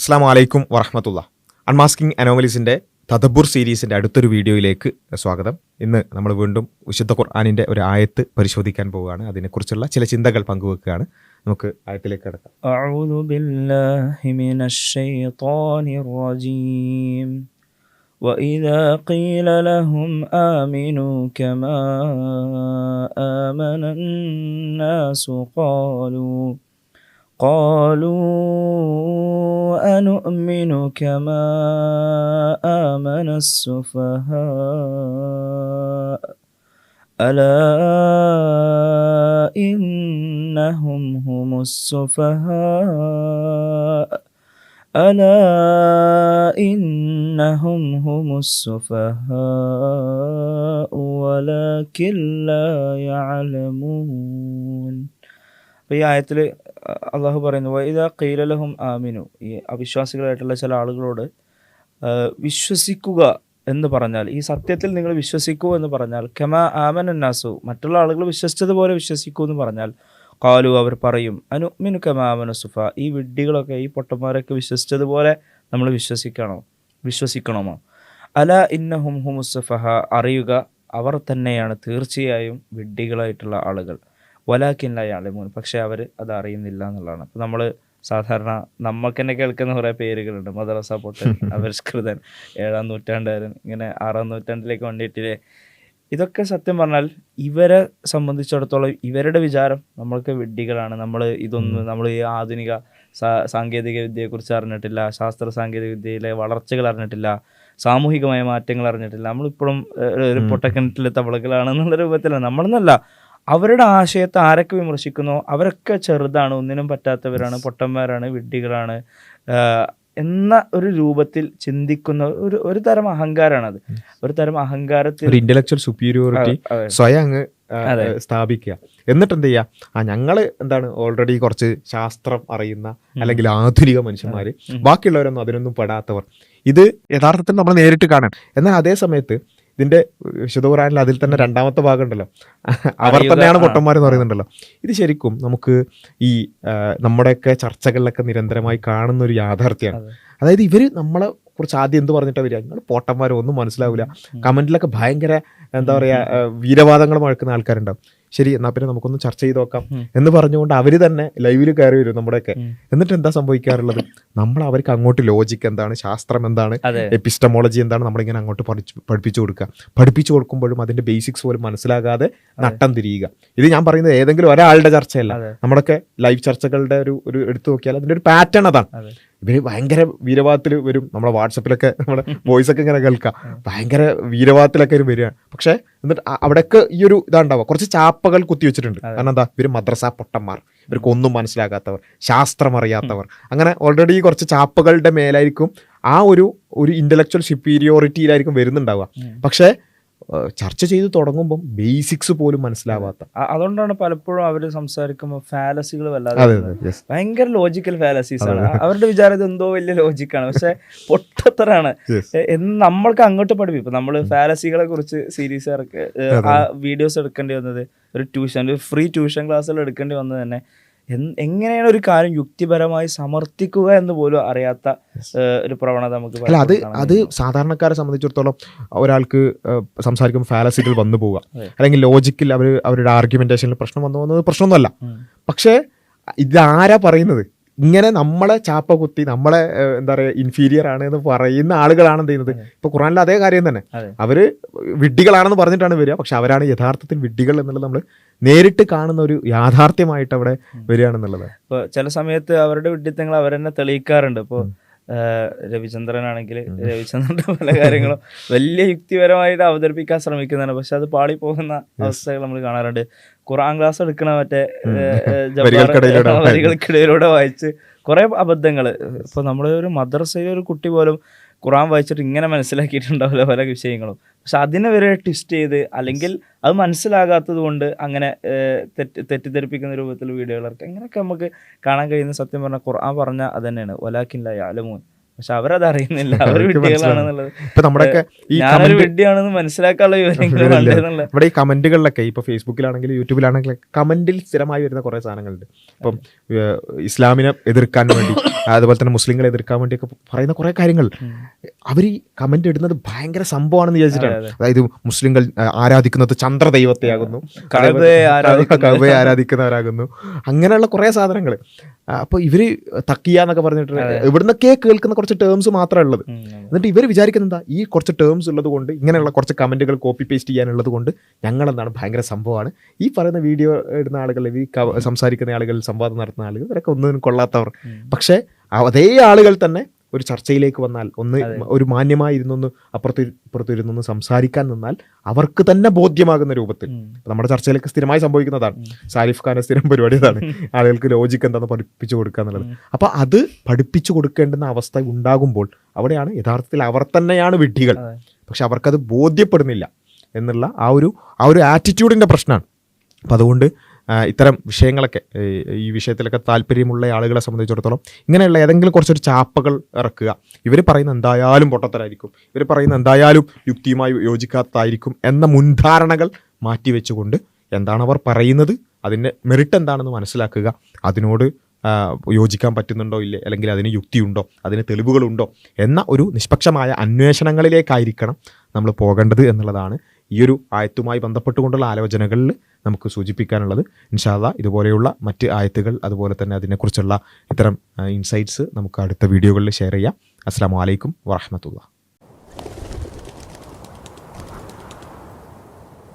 അസ്സലാമു അലൈക്കും വറഹ്മത്തുള്ളാ. അൺമാസ്കിംഗ് അനോമലീസിൻ്റെ തദബ്ബുർ സീരീസിൻ്റെ അടുത്തൊരു വീഡിയോയിലേക്ക് സ്വാഗതം. ഇന്ന് നമ്മൾ വീണ്ടും വിശുദ്ധ ഖുർആനിൻ്റെ ഒരു ആയത്ത് പരിശോധിക്കാൻ പോവുകയാണ്. അതിനെക്കുറിച്ചുള്ള ചില ചിന്തകൾ പങ്കുവെക്കുകയാണ്. നമുക്ക് ആയത്തിലേക്ക് കടക്കാം. അഊദു ബില്ലാഹി മിനശ് ശൈത്വാനിർ റജീം. وإذا قيل لهم آمنوا كما آمن الناس قالوا أنؤمن كما آمن السفهاء ألا إنهم هم السفهاء ولكن لا يعلمون. അപ്പോൾ ഈ ആയത്തിൽ അള്ളാഹു പറയുന്നു, വഇദാ ഖീല ലഹും ആമിനു, ഈ അവിശ്വാസികളായിട്ടുള്ള ചില ആളുകളോട് വിശ്വസിക്കുക എന്ന് പറഞ്ഞാൽ, ഈ സത്യത്തിൽ നിങ്ങൾ വിശ്വസിക്കൂ എന്ന് പറഞ്ഞാൽ, കമാ ആമനന്നാസു, മറ്റുള്ള ആളുകൾ വിശ്വസിച്ചതുപോലെ വിശ്വസിക്കൂ എന്ന് പറഞ്ഞാൽ, ഖാലു, അവർ പറയും, അനുമിനു കമാ ആമനു സുഫ, ഈ വിഡ്ഢികളൊക്കെ, ഈ പൊട്ടന്മാരൊക്കെ വിശ്വസിച്ചതുപോലെ നമ്മൾ വിശ്വസിക്കണമോ? അല ഇന്നഹും ഹുമുസ് സുഫഹ, അറിയുക, അവർ തന്നെയാണ് തീർച്ചയായും വിഡ്ഢികളായിട്ടുള്ള ആളുകൾ. വലാകിൻ ലാ യഅലമൂൻ, പക്ഷേ അവർ അത് അറിയുന്നില്ല എന്നുള്ളതാണ്. അപ്പോൾ നമ്മൾ സാധാരണ നമ്മൾക്ക് തന്നെ കേൾക്കുന്ന കുറേ പേരുകളുണ്ട്. മദ്രസ പൊട്ടൻ, അപരിഷ്കൃതൻ, 7-ാം നൂറ്റാണ്ടുകാരൻ, ഇങ്ങനെ 6-ാം നൂറ്റാണ്ടിലേക്ക് വന്നിട്ടില്ലേ. ഇതൊക്കെ സത്യം പറഞ്ഞാൽ ഇവരെ സംബന്ധിച്ചിടത്തോളം ഇവരുടെ വിചാരം നമ്മൾക്ക് വിഡ്ഢികളാണ്, നമ്മൾ ഈ ആധുനിക സാങ്കേതിക വിദ്യയെക്കുറിച്ച് അറിഞ്ഞിട്ടില്ല, ശാസ്ത്ര സാങ്കേതിക വിദ്യയിലെ വളർച്ചകൾ അറിഞ്ഞിട്ടില്ല, സാമൂഹികമായ മാറ്റങ്ങൾ അറിഞ്ഞിട്ടില്ല, നമ്മളിപ്പോഴും ഒരു പൊട്ടക്കിണറ്റിലെ തവളകളാണെന്നുള്ള രൂപത്തിലാണ്. നമ്മളെന്നല്ല, അവരുടെ ആശയത്തെ ആരൊക്കെ വിമർശിക്കുന്നോ അവരൊക്കെ ചെറുതാണ്, ഒന്നിനും പറ്റാത്തവരാണ്, പൊട്ടന്മാരാണ്, വിഡ്ഢികളാണ് എന്ന ഒരു രൂപത്തിൽ ചിന്തിക്കുന്ന ഒരു തരം അഹങ്കാരമാണത്. ഒരു തരം അഹങ്കാരത്തിൽ ഇന്റലക്ച്വൽ സുപ്പീരിയോറിറ്റി സ്വയം അങ്ങ് സ്ഥാപിക്കുക. എന്നിട്ട് എന്ത് ചെയ്യുക, ഞങ്ങൾ എന്താണ് ഓൾറെഡി കുറച്ച് ശാസ്ത്രം അറിയുന്ന അല്ലെങ്കിൽ ആധുനിക മനുഷ്യന്മാർ, ബാക്കിയുള്ളവരൊന്നും അതിനൊന്നും പെടാത്തവർ. ഇത് യഥാർത്ഥത്തിൽ നമ്മൾ നേരിട്ട് കാണാൻ. എന്നാൽ അതേ സമയത്ത് ഇതിന്റെ വിശുദ്ധ ഖുർആനിൽ അതിൽ തന്നെ 2ാമത്തെ ഭാഗം ഉണ്ടല്ലോ, അവർ തന്നെയാണ് പൊട്ടന്മാരെന്ന് പറയുന്നുണ്ടല്ലോ. ഇത് ശരിക്കും നമുക്ക് ഈ നമ്മുടെയൊക്കെ ചർച്ചകളിലൊക്കെ നിരന്തരമായി കാണുന്ന ഒരു യാഥാർത്ഥ്യമാണ്. അതായത് ഇവര് നമ്മളെ കുറിച്ച് ആദ്യം എന്ത് പറഞ്ഞിട്ടാണ് വരിക, നിങ്ങൾ പൊട്ടന്മാരോ, ഒന്നും മനസ്സിലാവില്ല. കമന്റിലൊക്കെ ഭയങ്കര എന്താ പറയുക, വീരവാദങ്ങൾ മുഴക്കുന്ന ആൾക്കാരുണ്ടാവും. ശരി, എന്നാൽ പിന്നെ നമുക്കൊന്ന് ചർച്ച ചെയ്ത് നോക്കാം എന്ന് പറഞ്ഞുകൊണ്ട് അവർ തന്നെ ലൈവിൽ കയറി വരും നമ്മുടെയൊക്കെ. എന്നിട്ട് എന്താ സംഭവിക്കാറുള്ളത്, നമ്മൾ അവർക്ക് അങ്ങോട്ട് ലോജിക്ക് എന്താണ്, ശാസ്ത്രം എന്താണ്, എപ്പിസ്റ്റമോളജി എന്താണ്, നമ്മളിങ്ങനെ അങ്ങോട്ട് പഠിപ്പിച്ചു കൊടുക്കുമ്പോഴും അതിന്റെ ബേസിക്സ് പോലും മനസ്സിലാകാതെ നട്ടം തിരിയുക. ഇത് ഞാൻ പറയുന്നത് ഏതെങ്കിലും ഒരാളുടെ ചർച്ചയല്ല, നമ്മുടെയൊക്കെ ലൈവ് ചർച്ചകളുടെ ഒരു എടുത്തു നോക്കിയാൽ അതിന്റെ ഒരു പാറ്റേൺ അതാണ്. ഇവര് ഭയങ്കര വീരവാദത്തിൽ വരും. നമ്മുടെ വാട്സപ്പിലൊക്കെ നമ്മുടെ വോയിസ് ഒക്കെ ഇങ്ങനെ കേൾക്കാം, ഭയങ്കര വീരവാദത്തിലൊക്കെ വരികയാണ്. പക്ഷെ എന്നിട്ട് അവിടെയൊക്കെ ഈ ഒരു ഇതാണ്ടാവുക, കുറച്ച് ചാപ്പകൾ കുത്തി വെച്ചിട്ടുണ്ട്. കാരണം എന്താ, ഇവര് മദ്രസ പൊട്ടന്മാർ, ഇവർക്ക് ഒന്നും മനസ്സിലാകാത്തവർ, ശാസ്ത്രം അറിയാത്തവർ, അങ്ങനെ ഓൾറെഡി കുറച്ച് ചാപ്പകളുടെ മേലായിരിക്കും ആ ഒരു ഇന്റലക്ച്വൽ സുപ്പീരിയോറിറ്റിയിലായിരിക്കും വരുന്നുണ്ടാവുക. പക്ഷെ ചർച്ച ചെയ്ത് തുടങ്ങുമ്പോൾ ബേസിക്സ് പോലും മനസ്സിലാവാത്ത, അതുകൊണ്ടാണ് പലപ്പോഴും അവർ സംസാരിക്കുമ്പോൾ ഫാലസികൾ വല്ലാതെ, ഭയങ്കര ലോജിക്കൽ ഫാലസീസ് ആണ്. അവരുടെ വിചാരം എന്തോ വലിയ ലോജിക്കാണ്, പക്ഷെ പൊട്ടത്തരാണ് എന്ന് നമ്മൾക്ക് അങ്ങോട്ട് പഠിപ്പിക്കും. ഇപ്പൊ നമ്മൾ ഫാലസികളെ കുറിച്ച് സീരീസ് ആ വീഡിയോസ് എടുക്കേണ്ടി വന്നത്, ഒരു ഫ്രീ ട്യൂഷൻ ക്ലാസ്സുകൾ എടുക്കേണ്ടി വന്നത് തന്നെ എങ്ങനെയാണ് ഒരു കാര്യം യുക്തിപരമായി സമർത്ഥിക്കുക എന്ന് പോലും അറിയാത്ത ഒരു പ്രവണത നമുക്ക്. അത് സാധാരണക്കാരെ സംബന്ധിച്ചിടത്തോളം ഒരാൾക്ക് സംസാരിക്കുമ്പോൾ ഫാലസികൾ വന്നു പോവുക, അല്ലെങ്കിൽ ലോജിക്കിൽ അവരുടെ ആർഗ്യുമെന്റേഷനിൽ പ്രശ്നം വന്നു പോകുന്നത് പ്രശ്നമൊന്നുമല്ല. പക്ഷേ ഇതാരാ പറയുന്നത്, ഇങ്ങനെ നമ്മളെ ചാപ്പ കുത്തി നമ്മളെ എന്താ പറയുക ഇൻഫീരിയർ ആണ് എന്ന് പറയുന്ന ആളുകളാണ് എന്ത് ചെയ്യുന്നത്. ഇപ്പൊ ഖുർആനിൽ അതേ കാര്യം തന്നെ, അവര് വിഡ്ഢികളാണെന്ന് പറഞ്ഞിട്ടാണ് വരിക, പക്ഷെ അവരാണ് യഥാർത്ഥത്തിൽ വിഡ്ഢികൾ എന്നുള്ളത് നമ്മൾ നേരിട്ട് കാണുന്ന ഒരു യാഥാർത്ഥ്യമായിട്ട് അവിടെ വരികയാണെന്നുള്ളത്. ഇപ്പോൾ ചില സമയത്ത് അവരുടെ വിഡ്ഢിത്തങ്ങൾ അവരെന്നെ തെളിയിക്കാറുണ്ട്. ഇപ്പോൾ രവിചന്ദ്രനാണെങ്കിൽ രവിചന്ദ്രന്റെ പല കാര്യങ്ങളും വലിയ യുക്തിപരമായിട്ട് അവതരിപ്പിക്കാൻ ശ്രമിക്കുന്നതാണ്, പക്ഷെ അത് പാളിപ്പോകുന്ന അവസ്ഥകൾ നമ്മൾ കാണാറുണ്ട്. ഖുർആൻ ക്ലാസ് എടുക്കണ മറ്റേ വരികൾക്കിടയിലൂടെ വായിച്ച് കുറെ അബദ്ധങ്ങൾ. ഇപ്പൊ നമ്മുടെ ഒരു മദ്രസയിലെ ഒരു കുട്ടി പോലും ഖുർആൻ വായിച്ചിട്ട് ഇങ്ങനെ മനസ്സിലാക്കിയിട്ടുണ്ടാവില്ല പല വിഷയങ്ങളും. പക്ഷെ അതിനെ വരെ ട്വിസ്റ്റ് ചെയ്ത്, അല്ലെങ്കിൽ അത് മനസ്സിലാകാത്തത് കൊണ്ട് അങ്ങനെ തെറ്റിദ്ധരിപ്പിക്കുന്ന രൂപത്തിൽ വീഡിയോകളൊക്കെ ഇങ്ങനെയൊക്കെ നമുക്ക് കാണാൻ കഴിയുന്ന. സത്യം പറഞ്ഞാൽ ഖുർആൻ പറഞ്ഞാൽ അത് തന്നെയാണ്, വലാകിൻ ലാ യഅലമൂൻ, പക്ഷെ അവരത് അറിയുന്നില്ല, അവർ വിഡ്ഢികളാണെന്നുള്ളത്. ഇപ്പൊ നമ്മുടെയൊക്കെ ഈ ഞാനൊരു വിഡ്ഢിയാണെന്ന് മനസ്സിലാക്കാനുള്ള വിവരങ്ങൾ വേണ്ടതെന്നുള്ള. നമ്മുടെ ഈ കമന്റുകളിലൊക്കെ ഇപ്പൊ ഫേസ്ബുക്കിലാണെങ്കിലും യൂട്യൂബിലാണെങ്കിലും കമന്റിൽ സ്ഥിരമായി വരുന്ന കുറെ സാധനങ്ങളുണ്ട്. ഇപ്പം ഇസ്ലാമിനെ എതിർക്കാൻ വേണ്ടി, അതുപോലെ തന്നെ മുസ്ലിങ്ങളെ എതിർക്കാൻ വേണ്ടിയൊക്കെ പറയുന്ന കുറെ കാര്യങ്ങൾ അവർ ഈ കമന്റ് ഇടുന്നത് ഭയങ്കര സംഭവമാണെന്ന് വിചാരിച്ചിട്ടാണ്. അതായത് മുസ്ലിങ്ങൾ ആരാധിക്കുന്നത് ചന്ദ്രദൈവത്തെയാകുന്നു, കഅബയെ ആരാധിക്കുന്നവരാകുന്നു, അങ്ങനെയുള്ള കുറെ സാധനങ്ങൾ. അപ്പൊ ഇവര് തക്കിയ എന്നൊക്കെ പറഞ്ഞിട്ട് ഇവിടുന്നൊക്കെ കേൾക്കുന്ന കുറച്ച് ടേംസ് മാത്രമേ ഉള്ളത്. എന്നിട്ട് ഇവർ വിചാരിക്കുന്നത് എന്താ, ഈ കുറച്ച് ടേംസ് ഉള്ളത് കൊണ്ട്, ഇങ്ങനെയുള്ള കുറച്ച് കമന്റുകൾ കോപ്പി പേസ്റ്റ് ചെയ്യാനുള്ളത് കൊണ്ട് ഞങ്ങൾ എന്താണ് ഭയങ്കര സംഭവമാണ്. ഈ പറയുന്ന വീഡിയോ ഇടുന്ന ആളുകൾ, ഈ സംസാരിക്കുന്ന ആളുകൾ, സംവാദം നടത്തുന്ന ആളുകൾ, ഇവരൊക്കെ ഒന്നിനും കൊള്ളാത്തവർ. പക്ഷേ അതേ ആളുകൾ തന്നെ ഒരു ചർച്ചയിലേക്ക് വന്നാൽ, ഒരു മാന്യമായി ഇരുന്നൊന്ന് അപ്പുറത്ത് ഇരുന്നൊന്ന് സംസാരിക്കാൻ നിന്നാൽ അവർക്ക് തന്നെ ബോധ്യമാകുന്ന രൂപത്തിൽ, നമ്മുടെ ചർച്ചയിലേക്ക് സ്ഥിരമായി സംഭവിക്കുന്നതാണ്, സാരിഫ് ഖാന്റെ സ്ഥിരം പരിപാടി അതാണ്, ആളുകൾക്ക് ലോജിക്ക് എന്താണെന്ന് പഠിപ്പിച്ചു കൊടുക്കുക എന്നുള്ളത്. അപ്പോൾ അത് പഠിപ്പിച്ചു കൊടുക്കേണ്ടുന്ന അവസ്ഥ ഉണ്ടാകുമ്പോൾ അവിടെയാണ് യഥാർത്ഥത്തിൽ അവർ തന്നെയാണ് വിഡ്ഢികൾ. പക്ഷെ അവർക്കത് ബോധ്യപ്പെടുന്നില്ല എന്നുള്ള ആ ഒരു ആറ്റിറ്റ്യൂഡിൻ്റെ പ്രശ്നമാണ്. അപ്പം അതുകൊണ്ട് ഇത്തരം വിഷയങ്ങളൊക്കെ, ഈ വിഷയത്തിലൊക്കെ താല്പര്യമുള്ള ആളുകളെ സംബന്ധിച്ചിടത്തോളം ഇങ്ങനെയുള്ള ഏതെങ്കിലും കുറച്ചൊരു ചാപ്പകൾ ഇറക്കുക. ഇവർ പറയുന്ന എന്തായാലും പൊട്ടത്തരായിരിക്കും, ഇവർ പറയുന്ന എന്തായാലും യുക്തിയുമായി യോജിക്കാത്തതായിരിക്കും എന്ന മുൻധാരണകൾ മാറ്റിവെച്ചുകൊണ്ട് എന്താണ് അവർ പറയുന്നത്, അതിൻ്റെ മെറിറ്റ് എന്താണെന്ന് മനസ്സിലാക്കുക, അതിനോട് യോജിക്കാൻ പറ്റുന്നുണ്ടോ ഇല്ലേ, അല്ലെങ്കിൽ അതിന് യുക്തിയുണ്ടോ, അതിന് തെളിവുകളുണ്ടോ എന്ന ഒരു നിഷ്പക്ഷമായ അന്വേഷണങ്ങളിലേക്കായിരിക്കണം നമ്മൾ പോകേണ്ടത് എന്നുള്ളതാണ് ഈ ഒരു ആയത്തുമായി ബന്ധപ്പെട്ടുകൊണ്ടുള്ള ആലോചനകളിൽ നമുക്ക് സൂചിപ്പിക്കാനുള്ളത്. ഇൻഷാ അല്ലാഹ് ഇതുപോലെയുള്ള മറ്റ് ആയത്തുകൾ, അതുപോലെ തന്നെ അതിനെക്കുറിച്ചുള്ള ഇത്തരം ഇൻസൈറ്റ്സ് നമുക്ക് അടുത്ത വീഡിയോകളിൽ ഷെയർ ചെയ്യാം. അസ്സലാമു അലൈക്കും വറഹ്മത്തുള്ളാഹി.